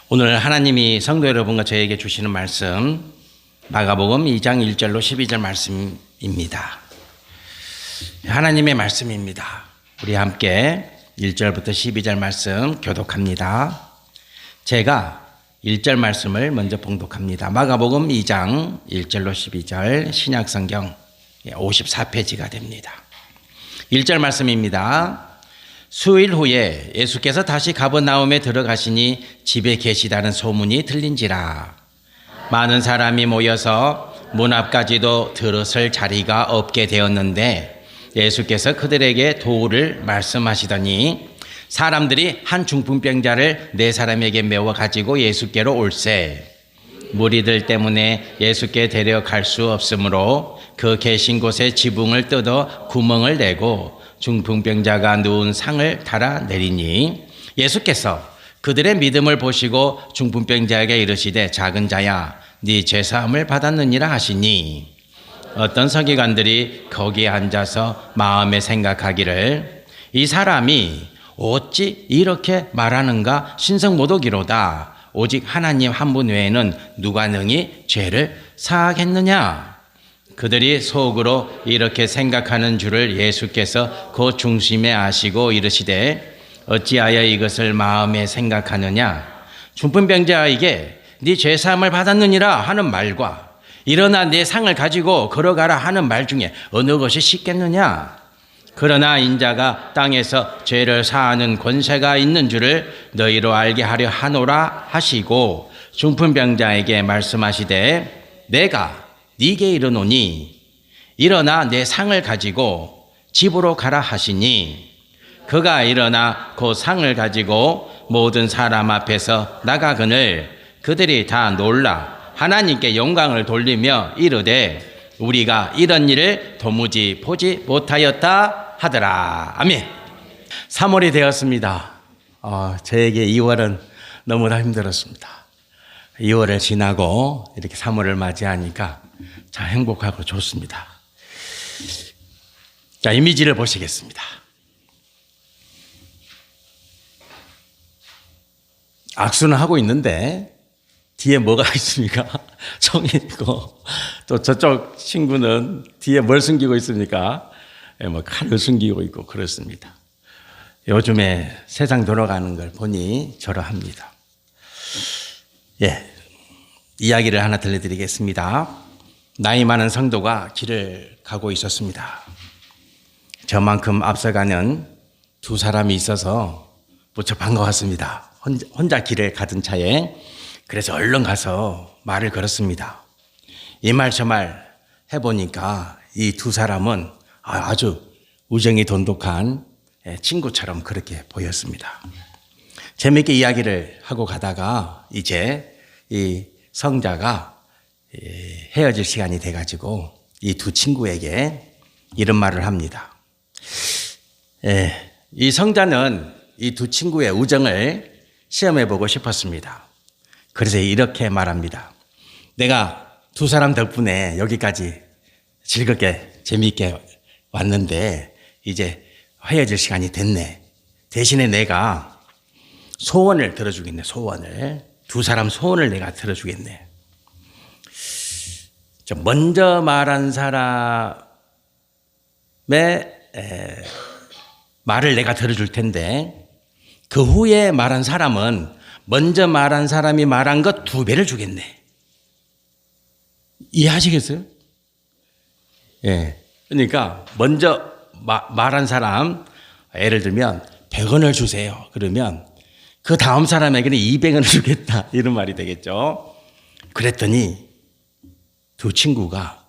오늘 하나님이 성도 여러분과 저에게 주시는 말씀 마가복음 2장 1절로 12절 말씀입니다. 하나님의 말씀입니다. 우리 함께 1절부터 12절 말씀 교독합니다. 제가 1절 말씀을 먼저 봉독합니다. 마가복음 2장 1절로 12절 신약성경 54페이지가 됩니다. 1절 말씀입니다. 수일 후에 예수께서 다시 가버나움에 들어가시니 집에 계시다는 소문이 들린지라. 많은 사람이 모여서 문 앞까지도 들어설 자리가 없게 되었는데 예수께서 그들에게 도를 말씀하시더니 사람들이 한 중풍병자를 네 사람에게 메워 가지고 예수께로 올세. 무리들 때문에 예수께 데려갈 수 없으므로 그 계신 곳에 지붕을 뜯어 구멍을 내고 중풍병자가 누운 상을 달아 내리니 예수께서 그들의 믿음을 보시고 중풍병자에게 이르시되 작은 자야 네 죄사함을 받았느니라 하시니 어떤 서기관들이 거기에 앉아서 마음에 생각하기를 이 사람이 어찌 이렇게 말하는가 신성모독이로다. 오직 하나님 한 분 외에는 누가 능히 죄를 사하겠느냐. 그들이 속으로 이렇게 생각하는 줄을 예수께서 그 중심에 아시고 이르시되 어찌하여 이것을 마음에 생각하느냐. 중풍병자에게 네 죄사함을 받았느니라 하는 말과 일어나 네 상을 가지고 걸어가라 하는 말 중에 어느 것이 쉽겠느냐. 그러나 인자가 땅에서 죄를 사하는 권세가 있는 줄을 너희로 알게 하려 하노라 하시고 중풍병자에게 말씀하시되 내가 네게 이르노니 일어나 내 상을 가지고 집으로 가라 하시니 그가 일어나 그 상을 가지고 모든 사람 앞에서 나가거늘 그들이 다 놀라 하나님께 영광을 돌리며 이르되 우리가 이런 일을 도무지 보지 못하였다 하더라. 아멘. 3월이 되었습니다. 저에게 2월은 너무나 힘들었습니다. 2월을 지나고 이렇게 3월을 맞이하니까 참 행복하고 좋습니다. 자, 이미지를 보시겠습니다. 악수는 하고 있는데 뒤에 뭐가 있습니까? 총이 있고 또 저쪽 친구는 뒤에 뭘 숨기고 있습니까? 뭐 칼을 숨기고 있고 그렇습니다. 요즘에 세상 돌아가는 걸 보니 저러합니다. 예, 이야기를 하나 들려드리겠습니다. 나이 많은 성도가 길을 가고 있었습니다. 저만큼 앞서가는 두 사람이 있어서 무척 반가웠습니다. 혼자 길을 가던 차에. 그래서 얼른 가서 말을 걸었습니다. 이 말 저 말 해보니까 이 두 사람은 아주 우정이 돈독한 친구처럼 그렇게 보였습니다. 재미있게 이야기를 하고 가다가 이제 이 성자가 헤어질 시간이 돼가지고 이 두 친구에게 이런 말을 합니다. 이 성자는 이 두 친구의 우정을 시험해보고 싶었습니다. 그래서 이렇게 말합니다. 내가 두 사람 덕분에 여기까지 즐겁게 재미있게 왔는데 이제 헤어질 시간이 됐네. 대신에 내가 소원을 들어주겠네. 소원을. 두 사람 소원을 내가 들어주겠네. 먼저 말한 사람의 말을 내가 들어줄 텐데 그 후에 말한 사람은 먼저 말한 사람이 말한 것 2배를 주겠네. 이해하시겠어요? 예. 그러니까 먼저 말한 사람 예를 들면 100원을 주세요. 그러면 그 다음 사람에게는 200원을 주겠다. 이런 말이 되겠죠. 그랬더니 두 친구가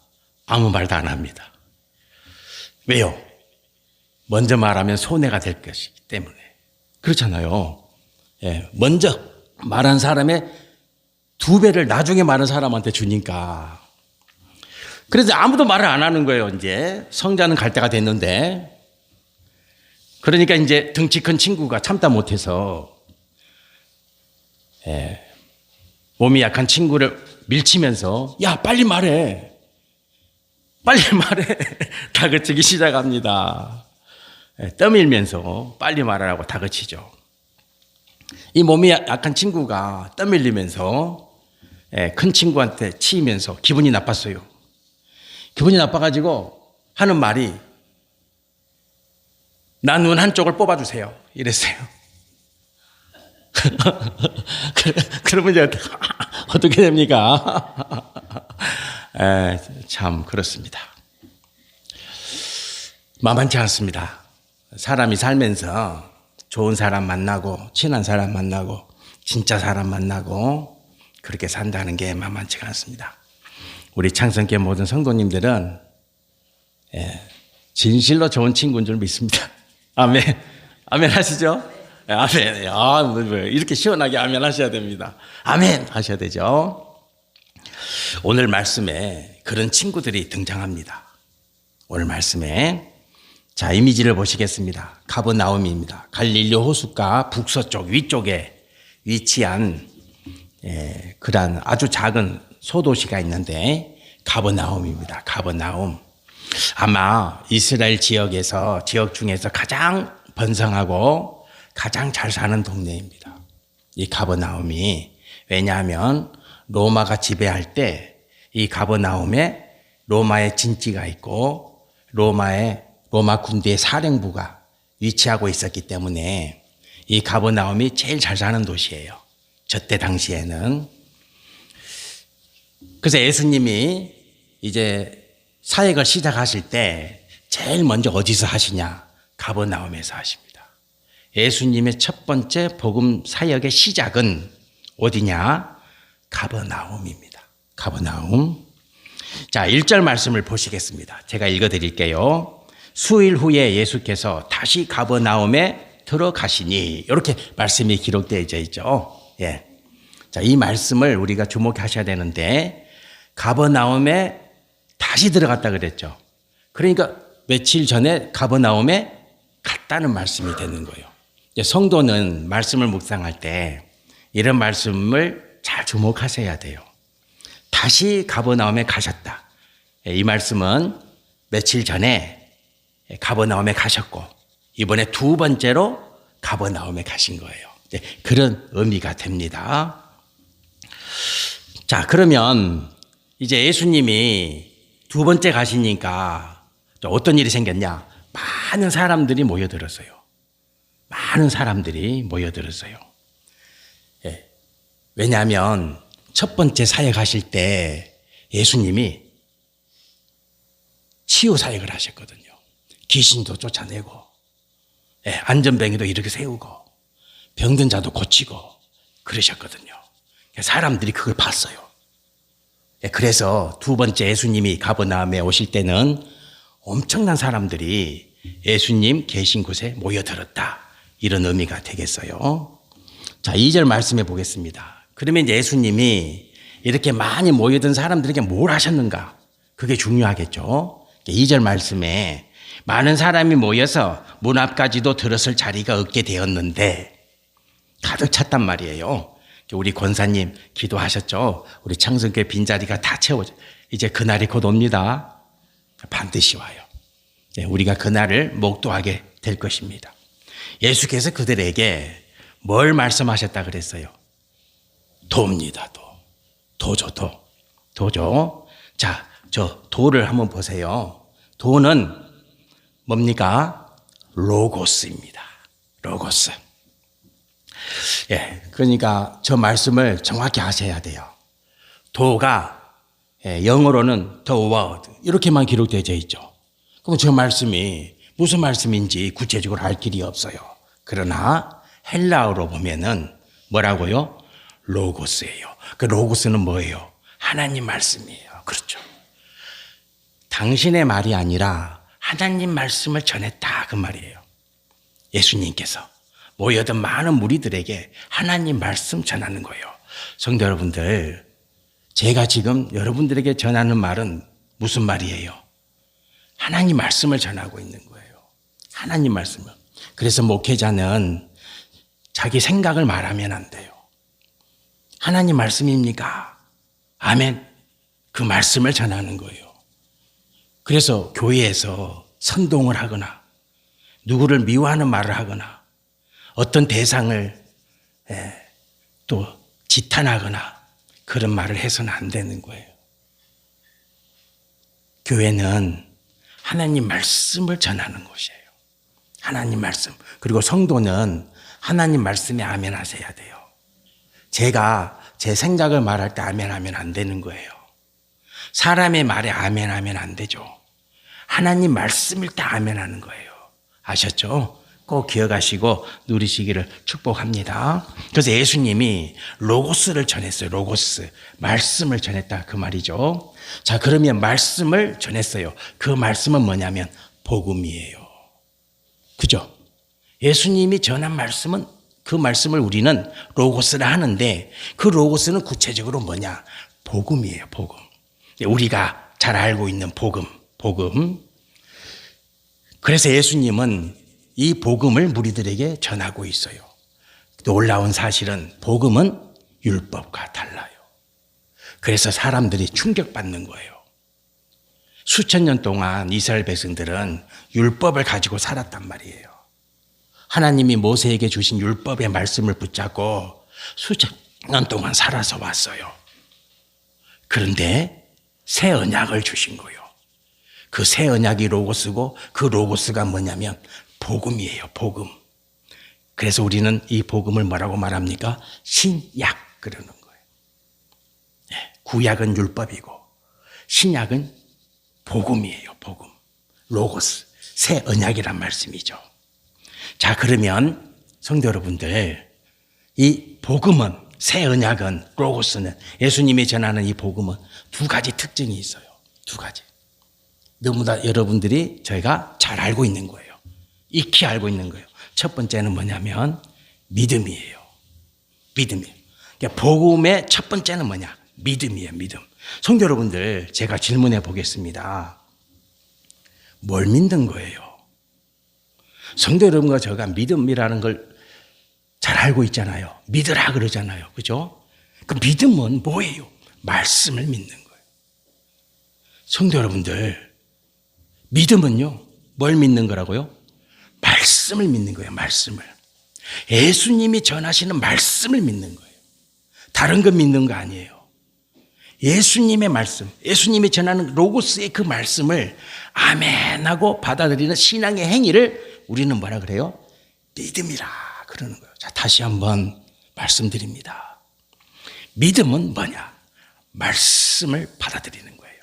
아무 말도 안 합니다. 왜요? 먼저 말하면 손해가 될 것이기 때문에. 그렇잖아요. 예, 먼저 말한 사람의 2배를 나중에 말한 사람한테 주니까. 그래서 아무도 말을 안 하는 거예요. 이제 성자는 갈 때가 됐는데. 그러니까 이제 덩치 큰 친구가 참다 못해서 몸이 약한 친구를 밀치면서 야 빨리 말해. 빨리 말해. 다그치기 시작합니다. 떠밀면서 빨리 말하라고 다그치죠. 이 몸이 약한 친구가 떠밀리면서 큰 친구한테 치이면서 기분이 나빴어요. 기분이 나빠가지고 하는 말이 나 눈 한쪽을 뽑아주세요. 이랬어요. 그러면 이제 어떻게 됩니까? 참 그렇습니다. 만만치 않습니다. 사람이 살면서 좋은 사람 만나고 친한 사람 만나고 진짜 사람 만나고 그렇게 산다는 게 만만치가 않습니다. 우리 창성교회 모든 성도님들은 진실로 좋은 친구인 줄 믿습니다. 아멘. 아멘 하시죠? 아멘. 이렇게 시원하게 아멘 하셔야 됩니다. 아멘 하셔야 되죠. 오늘 말씀에 그런 친구들이 등장합니다. 오늘 말씀에 자, 이미지를 보시겠습니다. 가버나움입니다. 갈릴리 호숫가 북서쪽 위쪽에 위치한 그러한 아주 작은 소도시가 있는데 가버나움입니다. 가버나움. 아마 이스라엘 지역 중에서 가장 번성하고 가장 잘 사는 동네입니다. 이 가버나움이. 왜냐하면 로마가 지배할 때 이 가버나움에 로마의 진지가 있고 로마 군대의 사령부가 위치하고 있었기 때문에 이 가버나움이 제일 잘 사는 도시예요. 저때 당시에는. 그래서 예수님이 이제 사역을 시작하실 때 제일 먼저 어디서 하시냐? 가버나움에서 하십니다. 예수님의 첫 번째 복음 사역의 시작은 어디냐? 가버나움입니다. 가버나움. 자, 1절 말씀을 보시겠습니다. 제가 읽어드릴게요. 수일 후에 예수께서 다시 가버나움에 들어가시니 이렇게 말씀이 기록되어 있죠. 예. 자, 이 말씀을 우리가 주목하셔야 되는데 가버나움에 다시 들어갔다 그랬죠. 그러니까 며칠 전에 가버나움에 갔다는 말씀이 되는 거예요. 성도는 말씀을 묵상할 때 이런 말씀을 잘 주목하셔야 돼요. 다시 가버나움에 가셨다. 이 말씀은 며칠 전에 가버나움에 가셨고 이번에 두 번째로 가버나움에 가신 거예요. 그런 의미가 됩니다. 자, 그러면 이제 예수님이 두 번째 가시니까 어떤 일이 생겼냐? 많은 사람들이 모여들었어요. 많은 사람들이 모여들었어요. 왜냐하면 첫 번째 사역하실 때 예수님이 치유 사역을 하셨거든요. 귀신도 쫓아내고 안전뱅이도 이렇게 세우고 병든 자도 고치고 그러셨거든요. 사람들이 그걸 봤어요. 그래서 두 번째 예수님이 가버나움에 오실 때는 엄청난 사람들이 예수님 계신 곳에 모여들었다. 이런 의미가 되겠어요. 자, 2절 말씀해 보겠습니다. 그러면 이제 예수님이 이렇게 많이 모여든 사람들에게 뭘 하셨는가? 그게 중요하겠죠. 2절 말씀에 많은 사람이 모여서 문 앞까지도 들어설 자리가 없게 되었는데 가득 찼단 말이에요. 우리 권사님 기도하셨죠. 우리 창성교회 빈자리가 다 채워져. 이제 그날이 곧 옵니다. 반드시 와요. 우리가 그날을 목도하게 될 것입니다. 예수께서 그들에게 뭘 말씀하셨다 그랬어요? 도입니다. 도죠. 자, 저 도를 한번 보세요. 도는 뭡니까? 로고스입니다. 로고스. 그러니까 저 말씀을 정확히 하셔야 돼요. 도가 영어로는 the word 이렇게만 기록되어 있죠. 그럼 저 말씀이 무슨 말씀인지 구체적으로 알 길이 없어요. 그러나 헬라어로 보면은 뭐라고요? 로고스예요. 그 로고스는 뭐예요? 하나님 말씀이에요. 그렇죠. 당신의 말이 아니라 하나님 말씀을 전했다 그 말이에요. 예수님께서 모여든 많은 무리들에게 하나님 말씀 전하는 거예요. 성도 여러분들, 제가 지금 여러분들에게 전하는 말은 무슨 말이에요? 하나님 말씀을 전하고 있는 거예요. 하나님 말씀을. 그래서 목회자는 자기 생각을 말하면 안 돼요. 하나님 말씀입니까? 아멘. 그 말씀을 전하는 거예요. 그래서 교회에서 선동을 하거나 누구를 미워하는 말을 하거나 어떤 대상을 또 지탄하거나 그런 말을 해서는 안 되는 거예요. 교회는 하나님 말씀을 전하는 곳이에요. 하나님 말씀. 그리고 성도는 하나님 말씀에 아멘 하셔야 돼요. 제가 제 생각을 말할 때 아멘 하면 안 되는 거예요. 사람의 말에 아멘 하면 안 되죠. 하나님 말씀일 때 아멘 하는 거예요. 아셨죠? 꼭 기억하시고 누리시기를 축복합니다. 그래서 예수님이 로고스를 전했어요. 로고스. 말씀을 전했다. 그 말이죠. 자, 그러면 말씀을 전했어요. 그 말씀은 뭐냐면 복음이에요. 그죠? 예수님이 전한 말씀은 그 말씀을 우리는 로고스라 하는데 그 로고스는 구체적으로 뭐냐? 복음이에요. 복음. 우리가 잘 알고 있는 복음. 그래서 예수님은 이 복음을 무리들에게 전하고 있어요. 놀라운 사실은 복음은 율법과 달라요. 그래서 사람들이 충격받는 거예요. 수천 년 동안 이스라엘 백성들은 율법을 가지고 살았단 말이에요. 하나님이 모세에게 주신 율법의 말씀을 붙잡고 수천 년 동안 살아서 왔어요. 그런데 새 언약을 주신 거예요. 그 새 언약이 로고스고 그 로고스가 뭐냐면 복음이에요. 복음. 그래서 우리는 이 복음을 뭐라고 말합니까? 신약 그러는 거예요. 구약은 율법이고 신약은 복음이에요. 복음. 로고스. 새 언약이란 말씀이죠. 자, 그러면 성도 여러분들, 이 복음은, 새 언약은, 로고스는, 예수님이 전하는 이 복음은 두 가지 특징이 있어요. 두 가지. 너무나 여러분들이 저희가 잘 알고 있는 거예요. 익히 알고 있는 거예요. 첫 번째는 뭐냐면 믿음이에요. 믿음이에요. 그러니까 복음의 첫 번째는 뭐냐? 믿음이에요. 믿음. 성도 여러분들, 제가 질문해 보겠습니다. 뭘 믿는 거예요? 성도 여러분과 제가 믿음이라는 걸 잘 알고 있잖아요. 믿으라 그러잖아요. 그죠? 그 믿음은 뭐예요? 말씀을 믿는 거예요. 성도 여러분들, 믿음은요, 뭘 믿는 거라고요? 말씀을 믿는 거예요. 말씀을. 예수님이 전하시는 말씀을 믿는 거예요. 다른 거 믿는 거 아니에요. 예수님의 말씀, 예수님이 전하는 로고스의 그 말씀을 아멘하고 받아들이는 신앙의 행위를 우리는 뭐라 그래요? 믿음이라 그러는 거예요. 자, 다시 한번 말씀드립니다. 믿음은 뭐냐? 말씀을 받아들이는 거예요.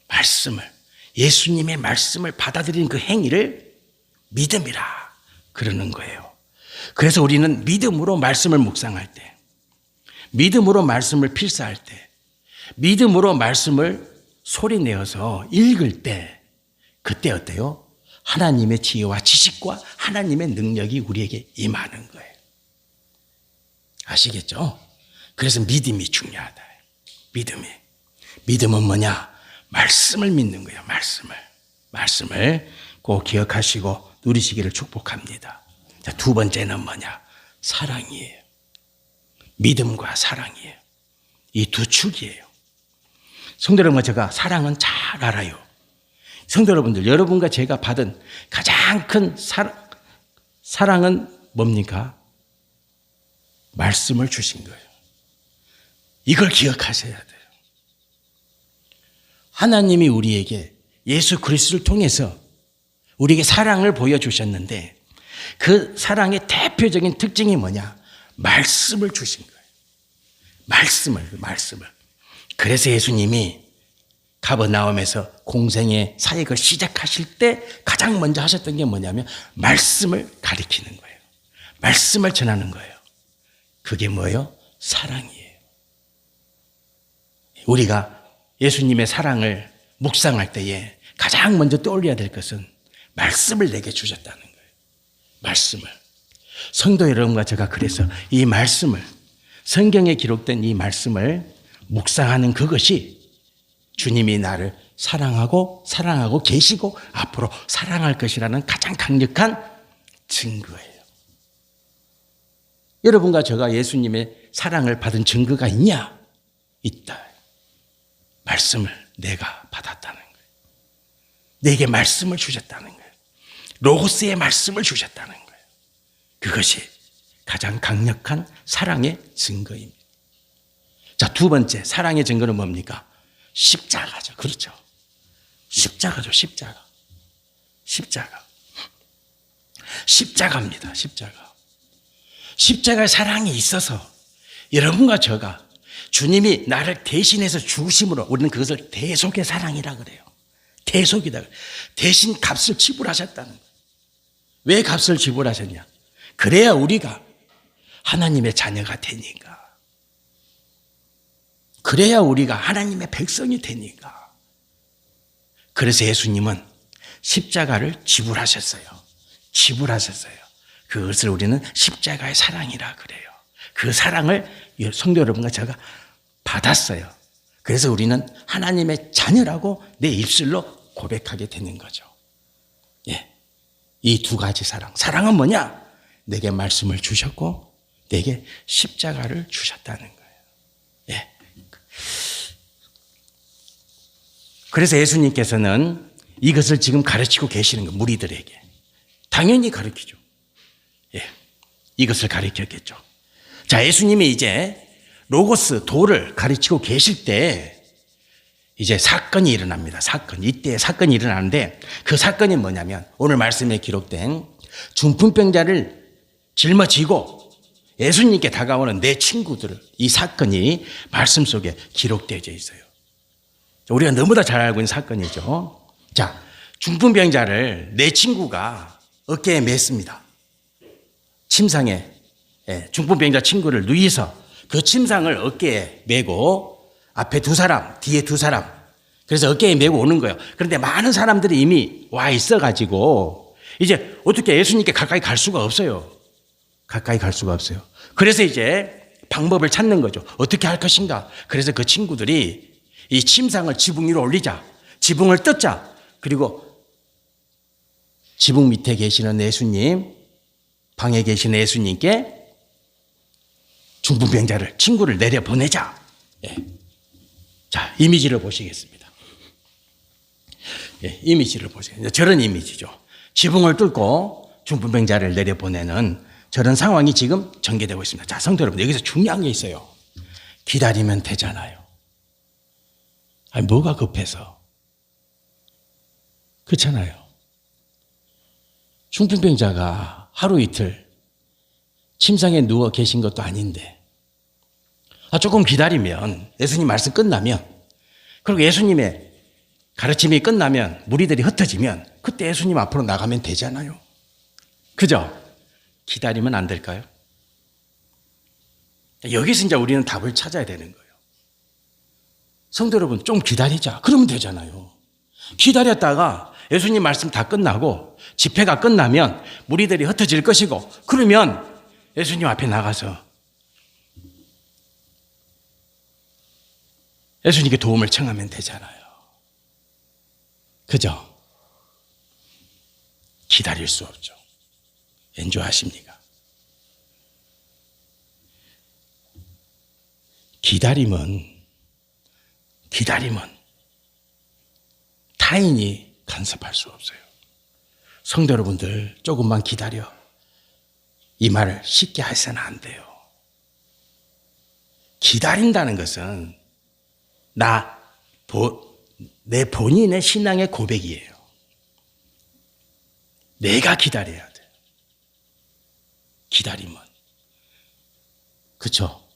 말씀을. 예수님의 말씀을 받아들이는 그 행위를 믿음이라 그러는 거예요. 그래서 우리는 믿음으로 말씀을 묵상할 때, 믿음으로 말씀을 필사할 때, 믿음으로 말씀을 소리내어서 읽을 때, 그때 어때요? 하나님의 지혜와 지식과 하나님의 능력이 우리에게 임하는 거예요. 아시겠죠? 그래서 믿음이 중요하다. 믿음은 뭐냐? 말씀을 믿는 거예요. 말씀을 꼭 기억하시고 누리시기를 축복합니다. 자, 두 번째는 뭐냐? 사랑이에요. 믿음과 사랑이에요. 이 두 축이에요. 성도 여러분과 제가 사랑은 잘 알아요. 성도 여러분들, 여러분과 제가 받은 가장 큰 사랑은 뭡니까? 말씀을 주신 거예요. 이걸 기억하셔야 돼요. 하나님이 우리에게 예수 그리스도를 통해서 우리에게 사랑을 보여주셨는데 그 사랑의 대표적인 특징이 뭐냐? 말씀을 주신 거예요. 말씀을. 그래서 예수님이 가버나움에서 공생의 사역을 시작하실 때 가장 먼저 하셨던 게 뭐냐면 말씀을 가리키는 거예요. 말씀을 전하는 거예요. 그게 뭐예요? 사랑이에요. 우리가 예수님의 사랑을 묵상할 때에 가장 먼저 떠올려야 될 것은 말씀을 내게 주셨다는 거예요. 말씀을. 성도 여러분과 제가 그래서 이 말씀을, 성경에 기록된 이 말씀을 묵상하는 그것이 주님이 나를 사랑하고 계시고 앞으로 사랑할 것이라는 가장 강력한 증거예요. 여러분과 제가 예수님의 사랑을 받은 증거가 있냐? 있다. 말씀을 내가 받았다는 거예요. 내게 말씀을 주셨다는 거예요. 로고스의 말씀을 주셨다는 거예요. 그것이 가장 강력한 사랑의 증거입니다. 자, 두 번째 사랑의 증거는 뭡니까? 십자가죠. 그렇죠. 십자가죠. 십자가. 십자가. 십자가입니다. 십자가. 십자가의 사랑이 있어서 여러분과 저가 주님이 나를 대신해서 죽으심으로 우리는 그것을 대속의 사랑이라 그래요. 대속이다. 대신 값을 지불하셨다는 거예요. 왜 값을 지불하셨냐? 그래야 우리가 하나님의 자녀가 되니까. 그래야 우리가 하나님의 백성이 되니까. 그래서 예수님은 십자가를 지불하셨어요. 지불하셨어요. 그것을 우리는 십자가의 사랑이라 그래요. 그 사랑을 성도 여러분과 제가 받았어요. 그래서 우리는 하나님의 자녀라고 내 입술로 고백하게 되는 거죠. 예. 이 두 가지 사랑. 사랑은 뭐냐? 내게 말씀을 주셨고 내게 십자가를 주셨다는 거예요. 예. 그래서 예수님께서는 이것을 지금 가르치고 계시는 거예요. 무리들에게. 당연히 가르치죠. 예. 이것을 가르쳤겠죠. 자, 예수님이 이제 로고스, 도를 가르치고 계실 때 이제 사건이 일어납니다. 사건. 이때 사건이 일어나는데 그 사건이 뭐냐면 오늘 말씀에 기록된 중풍병자를 짊어지고 예수님께 다가오는 네 친구들을 이 사건이 말씀 속에 기록되어 있어요. 우리가 너무나 잘 알고 있는 사건이죠. 자, 중풍병자를 네 친구가 어깨에 맸습니다. 침상에 중풍병자 친구를 누이서 그 침상을 어깨에 메고 앞에 두 사람, 뒤에 두 사람. 그래서 어깨에 메고 오는 거예요. 그런데 많은 사람들이 이미 와 있어가지고 이제 어떻게 예수님께 가까이 갈 수가 없어요. 가까이 갈 수가 없어요. 그래서 이제 방법을 찾는 거죠. 어떻게 할 것인가. 그래서 그 친구들이 이 침상을 지붕 위로 올리자. 지붕을 뜯자. 그리고 지붕 밑에 계시는 예수님, 방에 계시는 예수님께 중풍병자를, 친구를 내려보내자. 예. 자, 이미지를 보시겠습니다. 예, 이미지를 보세요. 저런 이미지죠. 지붕을 뚫고 중풍병자를 내려보내는 저런 상황이 지금 전개되고 있습니다. 자, 성도 여러분, 여기서 중요한 게 있어요. 기다리면 되잖아요. 아니, 뭐가 급해서? 그렇잖아요. 중풍병자가 하루 이틀 침상에 누워 계신 것도 아닌데 조금 기다리면 예수님 말씀 끝나면 그리고 예수님의 가르침이 끝나면 무리들이 흩어지면 그때 예수님 앞으로 나가면 되잖아요. 그죠? 기다리면 안 될까요? 여기서 이제 우리는 답을 찾아야 되는 거예요. 성도 여러분, 좀 기다리자. 그러면 되잖아요. 기다렸다가 예수님 말씀 다 끝나고 집회가 끝나면 무리들이 흩어질 것이고 그러면 예수님 앞에 나가서 예수님께 도움을 청하면 되잖아요. 그죠? 기다릴 수 없죠. 엔조하십니까? 기다림은 타인이 간섭할 수 없어요. 성도 여러분들 조금만 기다려. 이 말을 쉽게 해서는 안 돼요. 기다린다는 것은 내 본인의 신앙의 고백이에요. 내가 기다려야 돼. 기다림은. 그렇죠?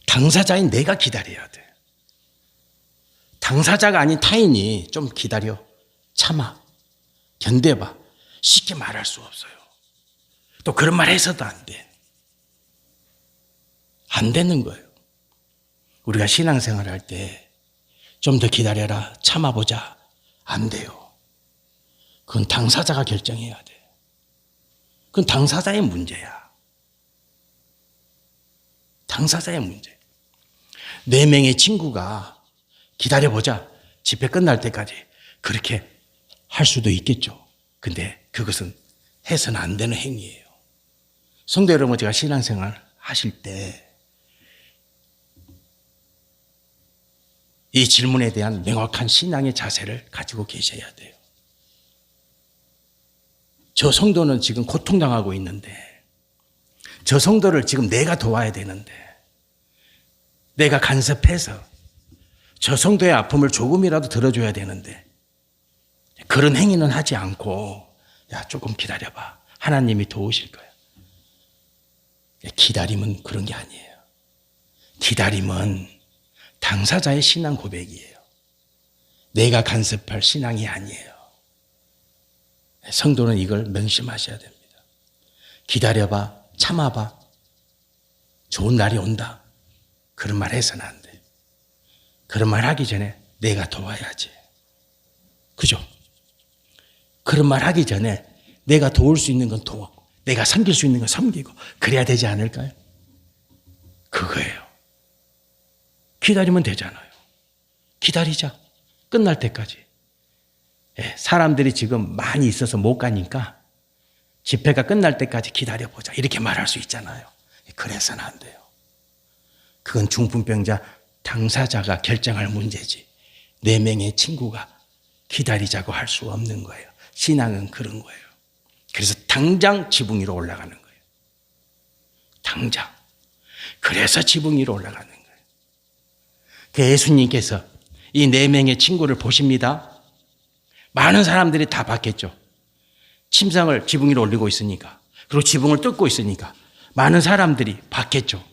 당사자인 내가 기다려야 돼. 당사자가 아닌 타인이 좀 기다려. 참아. 견뎌봐. 쉽게 말할 수 없어요. 또 그런 말 해서도 안 돼. 안 되는 거예요. 우리가 신앙생활 할 때 좀 더 기다려라. 참아보자. 안 돼요. 그건 당사자가 결정해야 돼. 그건 당사자의 문제야. 당사자의 문제. 4명의 친구가 기다려보자. 집회 끝날 때까지 그렇게 할 수도 있겠죠. 근데 그것은 해서는 안 되는 행위예요. 성도 여러분, 제가 신앙생활 하실 때 이 질문에 대한 명확한 신앙의 자세를 가지고 계셔야 돼요. 저 성도는 지금 고통당하고 있는데 저 성도를 지금 내가 도와야 되는데, 내가 간섭해서 저 성도의 아픔을 조금이라도 들어줘야 되는데, 그런 행위는 하지 않고, 야, 조금 기다려봐. 하나님이 도우실 거야. 기다림은 그런 게 아니에요. 기다림은 당사자의 신앙 고백이에요. 내가 간섭할 신앙이 아니에요. 성도는 이걸 명심하셔야 됩니다. 기다려봐, 참아봐. 좋은 날이 온다. 그런 말 해서는 안 돼. 그런 말 하기 전에 내가 도와야지. 그죠? 그런 말 하기 전에 내가 도울 수 있는 건 도와. 내가 섬길 수 있는 건 섬기고. 그래야 되지 않을까요? 그거예요. 기다리면 되잖아요. 기다리자. 끝날 때까지. 사람들이 지금 많이 있어서 못 가니까 집회가 끝날 때까지 기다려보자. 이렇게 말할 수 있잖아요. 그래서는 안 돼요. 그건 중풍병자 당사자가 결정할 문제지. 4명의 친구가 기다리자고 할 수 없는 거예요. 신앙은 그런 거예요. 그래서 당장 지붕 위로 올라가는 거예요. 당장. 그래서 지붕 위로 올라가는 거예요. 그 예수님께서 이 4명의 친구를 보십니다. 많은 사람들이 다 봤겠죠. 침상을 지붕 위로 올리고 있으니까. 그리고 지붕을 뜯고 있으니까. 많은 사람들이 봤겠죠.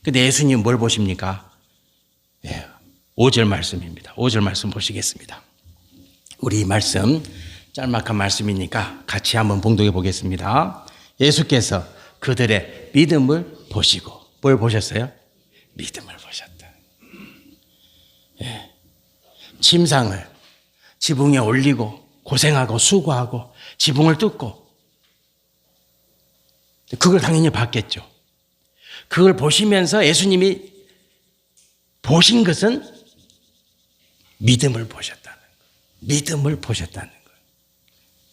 근데 예수님은 뭘 보십니까? 5절 말씀입니다. 5절 말씀 보시겠습니다. 우리 이 말씀, 짤막한 말씀이니까 같이 한번 봉독해 보겠습니다. 예수께서 그들의 믿음을 보시고, 뭘 보셨어요? 믿음을 보셨다. 침상을 지붕에 올리고 고생하고 수고하고 지붕을 뜯고, 그걸 당연히 봤겠죠. 그걸 보시면서 예수님이 보신 것은 믿음을 보셨다는 거예요. 믿음을 보셨다는 거예요.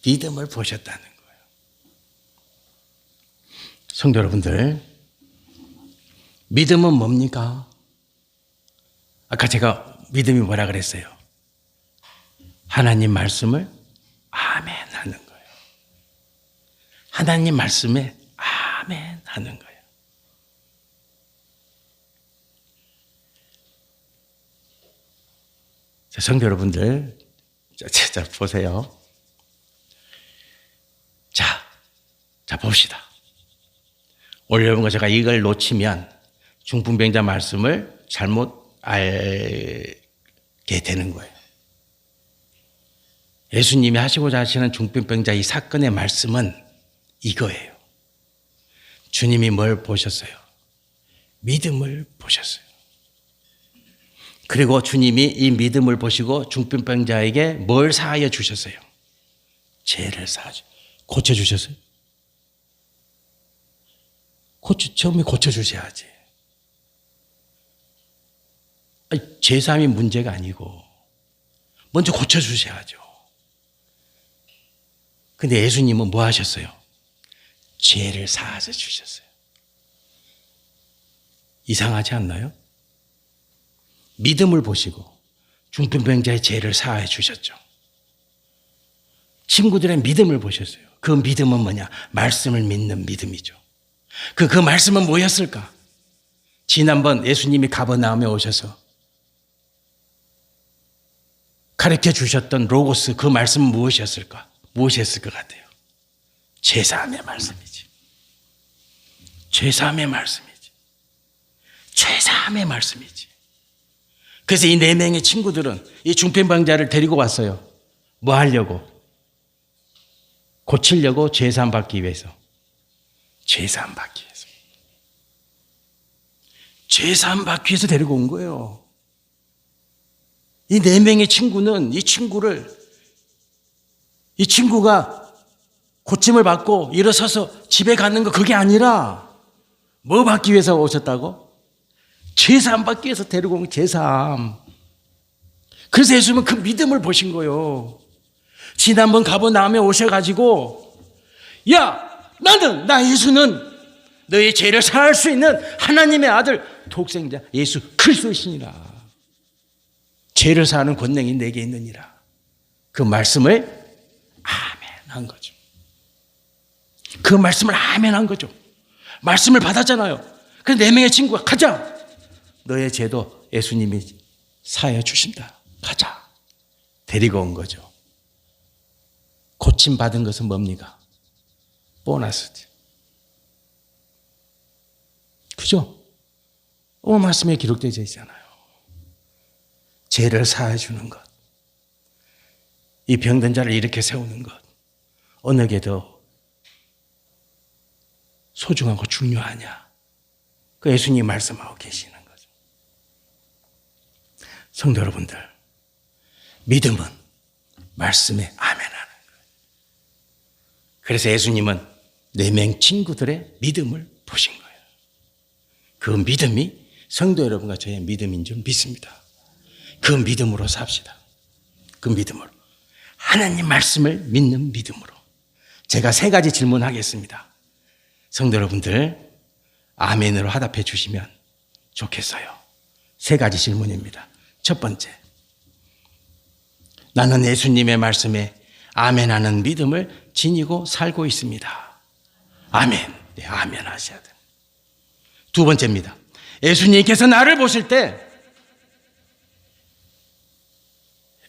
믿음을 보셨다는 거예요. 성도 여러분들, 믿음은 뭡니까? 아까 제가 믿음이 뭐라 그랬어요? 하나님 말씀을 아멘 하는 거예요. 하나님 말씀에 아멘 하는 거예요. 자, 성도 여러분들, 자 보세요. 자 봅시다. 오늘 여러분과 제가 이걸 놓치면 중풍병자 말씀을 잘못 알게 되는 거예요. 예수님이 하시고자 하시는 중풍병자 이 사건의 말씀은 이거예요. 주님이 뭘 보셨어요? 믿음을 보셨어요. 그리고 주님이 이 믿음을 보시고 중풍병자에게 뭘 사하여 주셨어요? 죄를 사하여 고쳐주셨어요? 처음에 고쳐주셔야지. 죄사함이 문제가 아니고 먼저 고쳐주셔야죠. 근데 예수님은 뭐 하셨어요? 죄를 사하여 주셨어요. 이상하지 않나요? 믿음을 보시고 중풍병자의 죄를 사하여 주셨죠. 친구들의 믿음을 보셨어요. 그 믿음은 뭐냐? 말씀을 믿는 믿음이죠. 그 말씀은 뭐였을까? 지난번 예수님이 가버나움에 오셔서 가르쳐 주셨던 로고스, 그 말씀은 무엇이었을까? 무엇이었을 것 같아요? 죄사함의 말씀이지. 죄사함의 말씀이지. 죄사함의 말씀이지. 그래서 이 4명의 친구들은 이 중풍병자를 데리고 왔어요. 뭐 하려고? 고치려고, 죄사함 받기 위해서. 죄사함 받기 위해서. 죄사함 받기 위해서 데리고 온 거예요. 이 4명의 친구는 이 친구가 고침을 받고 일어서서 집에 가는 거, 그게 아니라 뭐 받기 위해서 오셨다고? 죄사함 받기 위해서 데리고 온 죄사함. 그래서 예수님은 그 믿음을 보신 거예요. 지난번 가버나움에 오셔가지고, 나 예수는 너의 죄를 사할 수 있는 하나님의 아들 독생자 예수 그리스도이시니라. 죄를 사하는 권능이 내게 있느니라. 그 말씀을 아멘 한 거죠. 그 말씀을 아멘 한 거죠. 말씀을 받았잖아요. 그래서 4명의 친구가 가자. 너의 죄도 예수님이 사하여 주신다. 가자. 데리고 온 거죠. 고침받은 것은 뭡니까? 보너스죠. 그죠? 오늘 말씀에 기록되어 있잖아요. 죄를 사해 주는 것. 이 병든 자를 이렇게 세우는 것. 어느 게 더 소중하고 중요하냐. 그 예수님이 말씀하고 계시는 거죠. 성도 여러분들, 믿음은 말씀에 아멘하는 거예요. 그래서 예수님은 4명 친구들의 믿음을 보신 거예요. 그 믿음이 성도 여러분과 저의 믿음인 줄 믿습니다. 그 믿음으로 삽시다. 그 믿음으로. 하나님 말씀을 믿는 믿음으로. 제가 3가지 질문하겠습니다. 성도 여러분들 아멘으로 화답해 주시면 좋겠어요. 3가지 질문입니다. 첫 번째, 나는 예수님의 말씀에 아멘하는 믿음을 지니고 살고 있습니다. 아멘. 네, 아멘 하셔야 돼요. 두 번째입니다. 예수님께서 나를 보실 때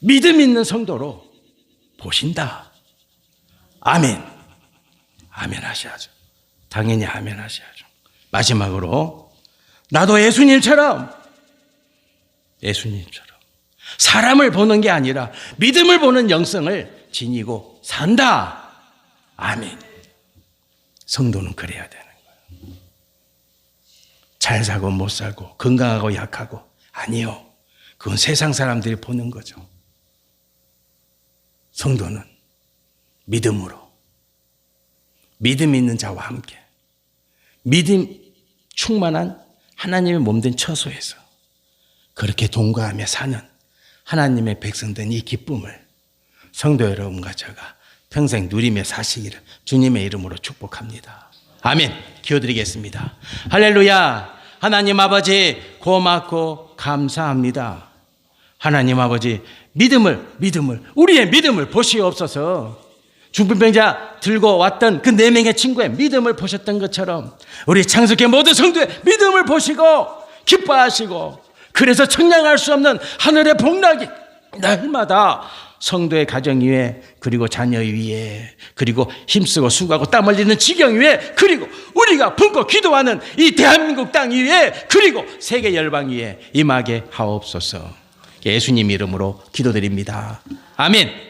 믿음 있는 성도로 보신다. 아멘. 아멘 하셔야죠. 당연히 아멘 하셔야죠. 마지막으로 나도 예수님처럼 사람을 보는 게 아니라 믿음을 보는 영성을 지니고 산다. 아멘. 성도는 그래야 되는 거예요. 잘 살고 못 살고 건강하고 약하고 아니요. 그건 세상 사람들이 보는 거죠. 성도는 믿음으로 믿음 있는 자와 함께 믿음 충만한 하나님의 몸된 처소에서 그렇게 동거하며 사는 하나님의 백성된 이 기쁨을 성도 여러분과 제가 평생 누리며 사시기를 주님의 이름으로 축복합니다. 아멘. 기도드리겠습니다. 할렐루야. 하나님 아버지 고맙고 감사합니다. 하나님 아버지 믿음을 우리의 믿음을 보시옵소서. 중풍병자 들고 왔던 그 4명의 친구의 믿음을 보셨던 것처럼 우리 창석의 모든 성도의 믿음을 보시고 기뻐하시고 그래서 청량할 수 없는 하늘의 복락이 날마다 성도의 가정 위에 그리고 자녀 위에 그리고 힘쓰고 수고하고 땀 흘리는 지경 위에 그리고 우리가 품고 기도하는 이 대한민국 땅 위에 그리고 세계 열방 위에 임하게 하옵소서. 예수님 이름으로 기도드립니다. 아멘.